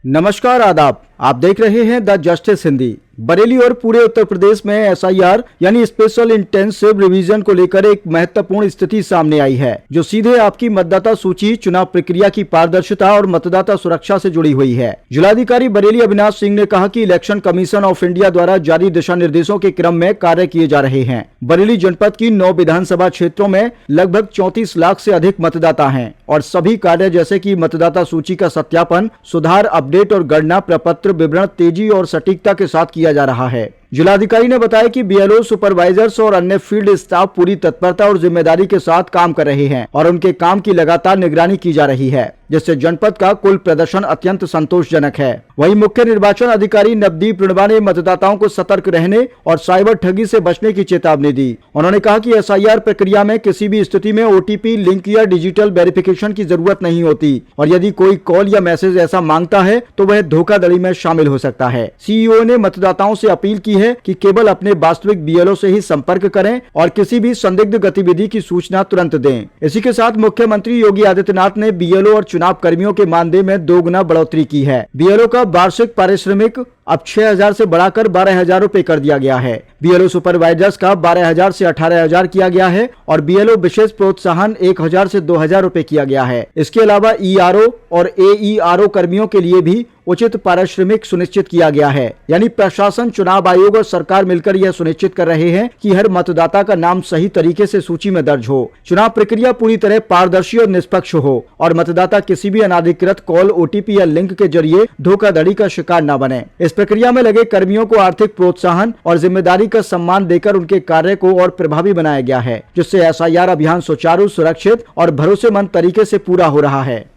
नमस्कार, आदाब। आप देख रहे हैं द जस्टिस हिंदी। बरेली और पूरे उत्तर प्रदेश में एसआईआर यानी स्पेशल इंटेंसिव रिवीजन को लेकर एक महत्वपूर्ण स्थिति सामने आई है, जो सीधे आपकी मतदाता सूची, चुनाव प्रक्रिया की पारदर्शिता और मतदाता सुरक्षा से जुड़ी हुई है। जिलाधिकारी बरेली अविनाश सिंह ने कहा कि इलेक्शन कमीशन ऑफ इंडिया द्वारा जारी दिशा निर्देशों के क्रम में कार्य किए जा रहे हैं। बरेली जनपद की 9 विधानसभा क्षेत्रों में लगभग 34 लाख से अधिक मतदाता हैं और सभी कार्य जैसे कि मतदाता सूची का सत्यापन, सुधार, अपडेट और गणना प्रपत्र विवरण तेजी और सटीकता के साथ किया जा रहा है। जिलाधिकारी ने बताया कि बीएलओ, सुपरवाइजर्स और अन्य फील्ड स्टाफ पूरी तत्परता और जिम्मेदारी के साथ काम कर रहे हैं और उनके काम की लगातार निगरानी की जा रही है, जिससे जनपद का कुल प्रदर्शन अत्यंत संतोषजनक है। वहीं मुख्य निर्वाचन अधिकारी नवदीप रुणवा ने मतदाताओं को सतर्क रहने और साइबर ठगी से बचने की चेतावनी दी। उन्होंने कहा कि एसआईआर प्रक्रिया में किसी भी स्थिति में ओटीपी लिंक या डिजिटल वेरिफिकेशन की जरूरत नहीं होती और यदि कोई कॉल या मैसेज ऐसा मांगता है तो वह धोखाधड़ी में शामिल हो सकता है। सीईओ ने मतदाताओं से अपील की है कि केवल अपने वास्तविक बीएलओ से ही संपर्क करें और किसी भी संदिग्ध गतिविधि की सूचना तुरंत दें। इसी के साथ मुख्यमंत्री योगी आदित्यनाथ ने बीएलओ और चुनाव कर्मियों के मानदेय में 2 गुना बढ़ोतरी की है। बीएलओ का वार्षिक पारिश्रमिक अब 6,000 से बढ़ाकर 12,000 रुपए कर दिया गया है। बीएलओ सुपरवाइजर्स का 12,000 से 18,000 किया गया है और बीएलओ विशेष प्रोत्साहन 1,000 से 2,000 रुपए किया गया है। इसके अलावा ईआरओ और एईआरओ कर्मियों के लिए भी उचित पारिश्रमिक सुनिश्चित किया गया है। यानी प्रशासन, चुनाव आयोग और सरकार मिलकर यह सुनिश्चित कर रहे हैं कि हर मतदाता का नाम सही तरीके से सूची में दर्ज हो, चुनाव प्रक्रिया पूरी तरह पारदर्शी और निष्पक्ष हो और मतदाता किसी भी अनाधिकृत कॉल, ओटीपी या लिंक के जरिए धोखाधड़ी का शिकार न बने। इस प्रक्रिया में लगे कर्मियों को आर्थिक प्रोत्साहन और जिम्मेदारी का सम्मान देकर उनके कार्य को और प्रभावी बनाया गया है, जिससे एसआईआर अभियान सुचारू, सुरक्षित और भरोसेमंद तरीके से पूरा हो रहा है।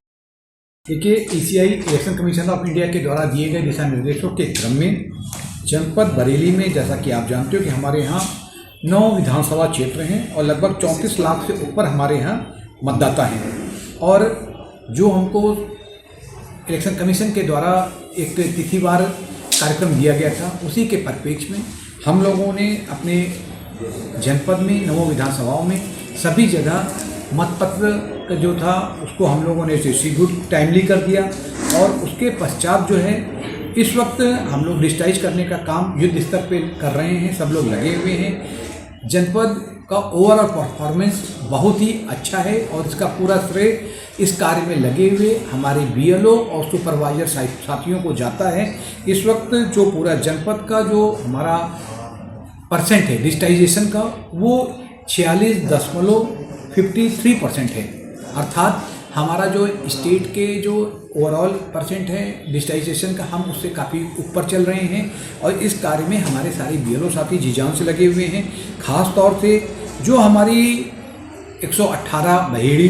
देखिए, ECI election commission of India के द्वारा दिए गए दिशा निर्देशों के क्रम में जनपद बरेली में, जैसा कि आप जानते हो कि हमारे यहाँ 9 विधानसभा क्षेत्र हैं और लगभग 34 लाख से ऊपर हमारे यहाँ मतदाता हैं। और जो हमको इलेक्शन कमीशन के द्वारा एक तिथिवार कार्यक्रम दिया गया था, उसी के परिप्रेक्ष्य में हम लोगों ने अपने जनपद में 9 विधानसभाओं में सभी जगह मतपत्र जो था उसको हम लोगों ने डिस्ट्रीब्यूट टाइमली कर दिया और उसके पश्चात जो है इस वक्त हम लोग डिजिटाइज करने का काम युद्ध स्तर पे कर रहे हैं। सब लोग लगे हुए हैं। जनपद का ओवरऑल परफॉर्मेंस बहुत ही अच्छा है और इसका पूरा श्रेय इस कार्य में लगे हुए हमारे बीएलओ और सुपरवाइजर साथियों को जाता है। इस वक्त जो पूरा जनपद का जो हमारा परसेंट है डिजिटाइजेशन का, वो 46.53% है। अर्थात हमारा जो स्टेट के जो ओवरऑल परसेंट है डिजिटाइजेशन का, हम उससे काफ़ी ऊपर चल रहे हैं और इस कार्य में हमारे सारे बीएलओ साथी जी जान से लगे हुए हैं। ख़ास तौर से जो हमारी 118 बहेड़ी,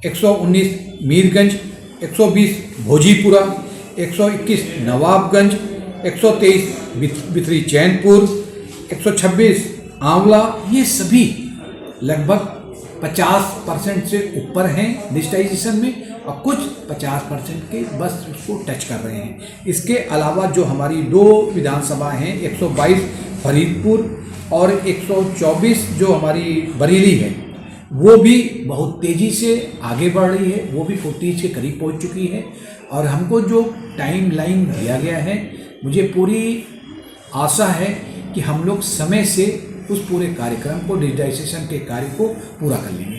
119 मीरगंज, 120 भोजीपुरा, 121 नवाबगंज, 123 बिथरी चैनपुर, 126 आंवला, ये सभी लगभग 50% से ऊपर हैं डिजिटाइजेशन में और कुछ 50% के बस उसको टच कर रहे हैं। इसके अलावा जो हमारी 2 विधानसभा हैं, 122 फरीदपुर और 124 जो हमारी बरेली है, वो भी बहुत तेज़ी से आगे बढ़ रही है, वो भी 40 के करीब पहुंच चुकी है। और हमको जो टाइम लाइन दिया गया है, मुझे पूरी आशा है कि हम लोग समय से उस पूरे कार्यक्रम को, डिजिटाइजेशन के कार्य को पूरा कर लेंगे।